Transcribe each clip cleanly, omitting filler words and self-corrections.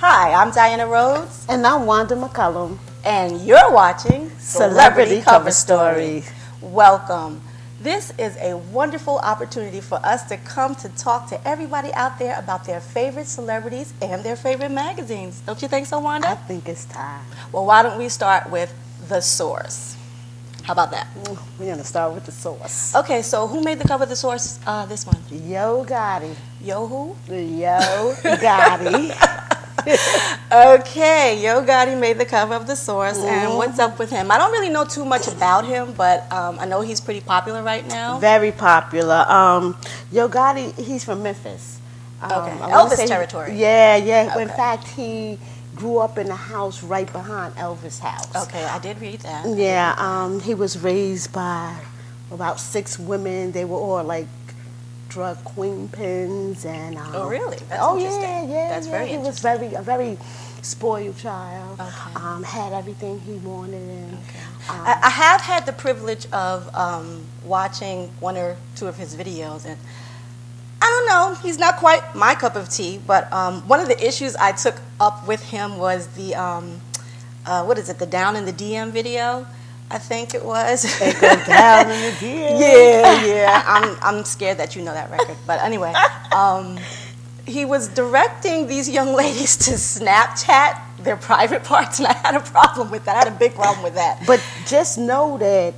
Hi, I'm Diana Rhodes. And I'm Wanda McCullum. And you're watching Celebrity Cover Story. Welcome. This is a wonderful opportunity for us to come to talk to everybody out there about their favorite celebrities and their favorite magazines. Don't you think so, Wanda? I think it's time. Well, why don't we start with the source? How about that? We're going to start with the source. Okay, so who made the cover of the source this one? Yo Gotti. Yo who? Yo Gotti. Okay, Yo Gotti made the cover of the source, and what's up with him? I don't really know too much about him, but I know he's pretty popular right now. Very popular. Yo Gotti, he's from Memphis. Okay, Elvis territory. Yeah. Okay. In fact, he grew up in a house right behind Elvis' house. Okay, I did read that. Yeah, he was raised by about 6 women. They were all like drug queenpins and oh really? That's interesting. Yeah. That's very he interesting. was a very spoiled child. Okay. Had everything he wanted. And I have had the privilege of watching 1 or 2 of his videos, and I don't know, he's not quite my cup of tea, but one of the issues I took up with him was the what is it, the Down in the DM video, I think it was. It goes down in the DM. Yeah. I'm scared that you know that record. But anyway, he was directing these young ladies to Snapchat their private parts, and I had a problem with that. I had a big problem with that. But just know that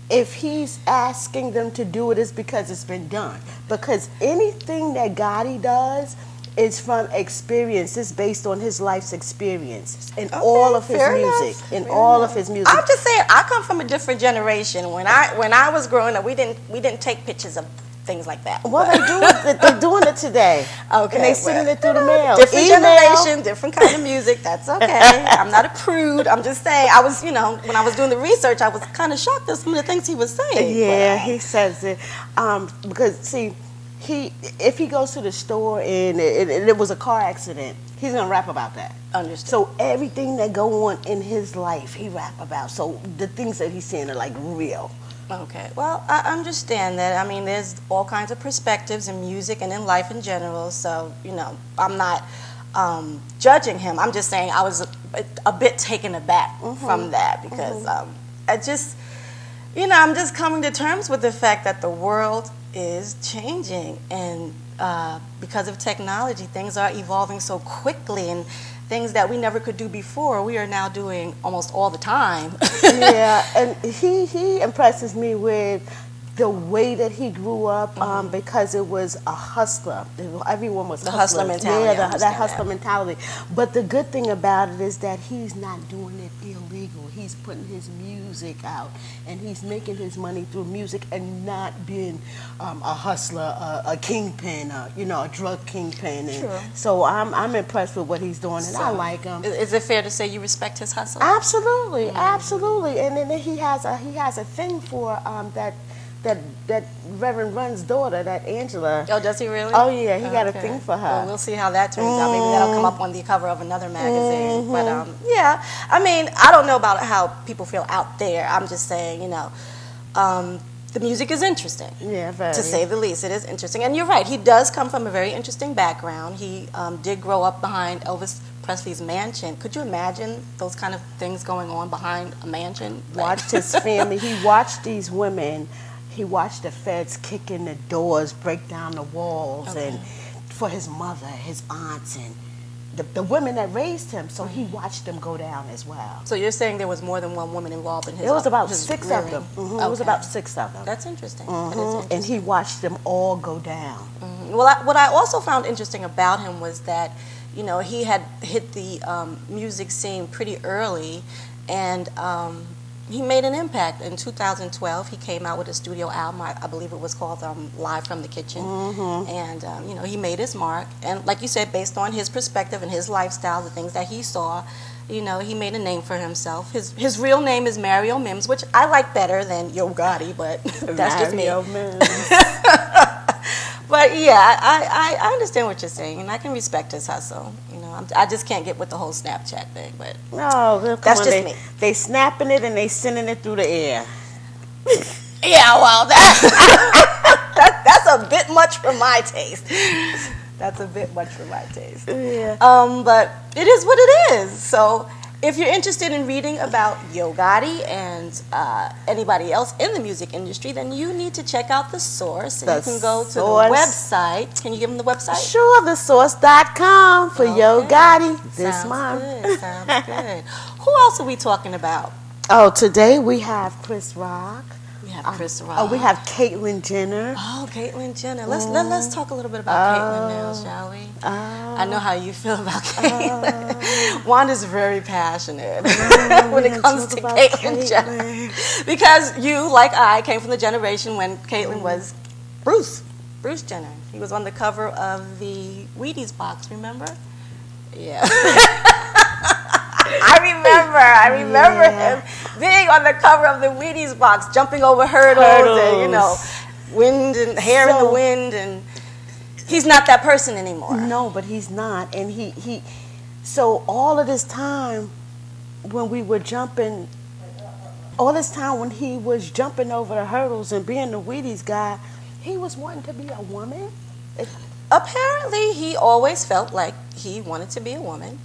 if he's asking them to do it, it's because it's been done. Because anything that Gotti does is from experience. It's based on his life's experience in all of his music. Of his music. I'm just saying, I come from a different generation. When I was growing up, we didn't take pictures of things like that. Well, they're doing it today. Okay, and they sending it through the mail. Different generation, different kind of music. That's okay. I'm not a prude. I'm just saying. I was, when I was doing the research, I was kind of shocked at some of the things he was saying. Yeah, he says it because see. If he goes to the store and it was a car accident, he's gonna rap about that. Understood. So everything that go on in his life, he rap about. So the things that he's saying are like real. Okay. Well, I understand that. I mean, there's all kinds of perspectives in music and in life in general. So I'm not judging him. I'm just saying I was a bit taken aback from that because I just, I'm just coming to terms with the fact that the world is changing, and because of technology, things are evolving so quickly, and things that we never could do before, we are now doing almost all the time. Yeah, and he impresses me with the way that he grew up because it was a hustler. Everyone was the hustler mentality. Yeah, that hustler mentality. But the good thing about it is that he's not doing it illegal. He's putting his music out, and he's making his money through music and not being a hustler, a kingpin, a drug kingpin. And sure. So I'm impressed with what he's doing, and I like him. Is it fair to say you respect his hustle? Absolutely, absolutely. And then he has a thing for that Reverend Run's daughter, that Angela. Oh, does he really? Oh, yeah, he got a thing for her. Well, we'll see how that turns out. Maybe that'll come up on the cover of another magazine. But, yeah, I mean, I don't know about how people feel out there. I'm just saying, the music is interesting. Yeah, very. To say the least, it is interesting. And you're right, he does come from a very interesting background. He did grow up behind Elvis Presley's mansion. Could you imagine those kind of things going on behind a mansion? Watched his family. He watched these women. He watched the feds kick in the doors, break down the walls, and for his mother, his aunts, and the women that raised him. So he watched them go down as well. So you're saying there was more than one woman involved in his? There was about 6 of them. It was about 6 of them. That's interesting. That is interesting. And he watched them all go down. Well, what I also found interesting about him was that, he had hit the music scene pretty early, and he made an impact. In 2012, he came out with a studio album. I believe it was called Live from the Kitchen. And, he made his mark. And like you said, based on his perspective and his lifestyle, the things that he saw, he made a name for himself. His real name is Mario Mims, which I like better than Yo Gotti, but that's just me. Mario Mims. But yeah, I understand what you're saying, and I can respect his hustle. I just can't get with the whole Snapchat thing, but no, that's just me. They snapping it and they sending it through the air. Yeah, well, that's a bit much for my taste. That's a bit much for my taste. Yeah. But it is what it is. So if you're interested in reading about Yo Gotti and anybody else in the music industry, then you need to check out The Source. And The you can go to the Source. website. Can you give them the website? Sure, thesource.com for Yo Gotti this Sounds month. good. Sounds good. Who else are we talking about? Oh, today we have Chris Rock. We have Chris Rock. Oh, we have Caitlyn Jenner. Oh, Caitlyn Jenner. Let's talk a little bit about Caitlyn now, shall we? I know how you feel about Caitlyn. Wanda's very passionate when it comes to Caitlyn Jenner. Because you, like I, came from the generation when Caitlyn was Bruce Jenner. He was on the cover of the Wheaties box, remember? Yeah. I remember him being on the cover of the Wheaties box, jumping over hurdles. And, wind and hair in the wind, and he's not that person anymore. No, but he's not. And he so all of this time when we were jumping, all this time when he was jumping over the hurdles and being the Wheaties guy, he was wanting to be a woman. Apparently, he always felt like he wanted to be a woman.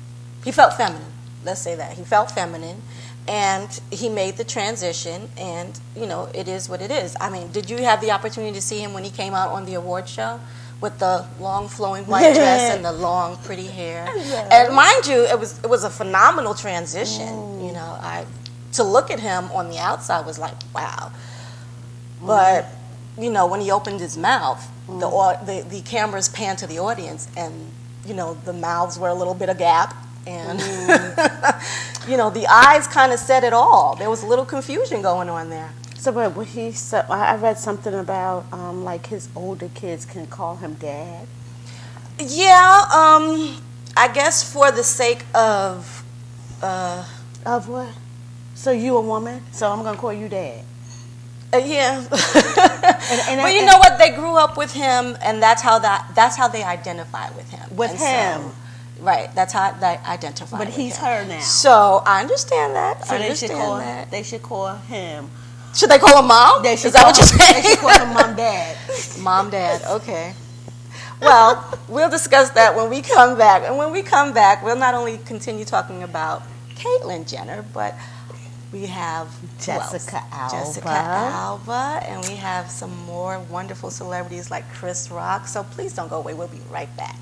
He felt feminine. Let's say that. He felt feminine, and he made the transition, and, it is what it is. I mean, did you have the opportunity to see him when he came out on the award show with the long flowing white dress and the long pretty hair? Yeah. And mind you, it was a phenomenal transition. To look at him on the outside was like, wow. But, when he opened his mouth, the cameras panned to the audience, and, the mouths were a little bit agape. And, the eyes kind of said it all. There was a little confusion going on there. So, but what he said, I read something about like his older kids can call him dad. Yeah, I guess for the sake of what? So you a woman? So I'm gonna call you dad. Yeah. But you know what? They grew up with him, and that's how they identify with him. With him. So, right, that's how they identify. But with he's him. her now. So I understand that. So they should call him. Should they call him mom? Is that what you're saying? They should call him mom, dad. Mom, dad. Okay. Well, we'll discuss that when we come back. And when we come back, we'll not only continue talking about Caitlyn Jenner, but we have Jessica Alba, and we have some more wonderful celebrities like Chris Rock. So please don't go away. We'll be right back.